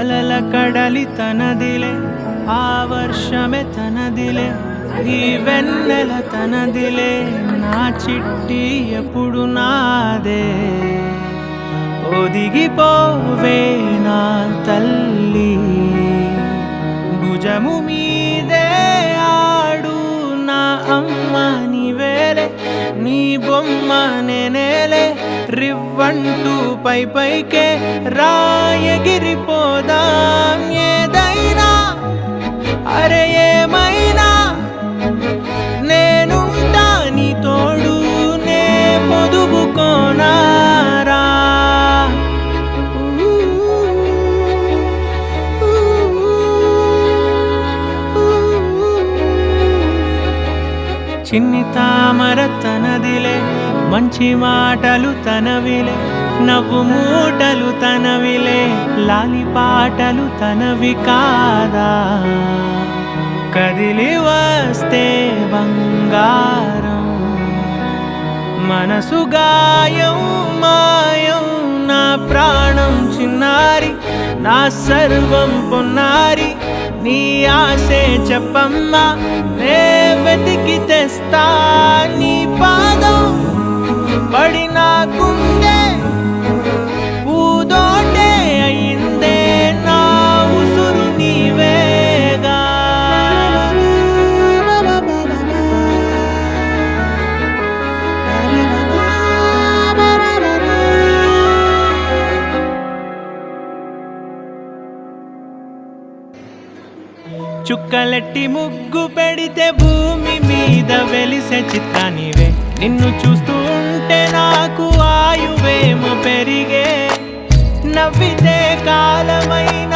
కలల కడలి తనదిలే ఆ వర్షమే తనదిలే ఈ వెన్నెల తనదిలే నా చిట్టి ఎప్పుడు నాదే ఒదిగిపోవే నా తల్లి భుజము మీదే ఆడు నా అమ్మ నీవేలే నీ బొమ్మ నేనేలే రివ్వంటూ పైకే రాయగిరిపోదాం ఏదైనా అరే ఏమైనా నేనుంటా నీ తోడు నే పొదుగుకోనారా చిన్ని తామర తనదిలే మంచి మాటలు తనవిలే నవ్వు మూటలు తనవిలే లాలి పాటలు తనవి కాదా కదిలి వస్తే బంగారం మనసు గాయం మాయం నా ప్రాణం చిన్నారి నా సర్వం పొన్నారి నీ ఆశే చెప్పమ్మా నే వెతికి తెస్తా నీ పాదం పడి నా గుండె పూదోటే అయిందే నా ఉసురు నీవేగా చుక్కలెట్టి ముగ్గు పెడితే భూమి మీద వెలిసే చిత్రానివే నిన్ను చూస్తూ ఉంటే నాకు ఆయువేమో పెరిగే నవ్వితే కాలమైన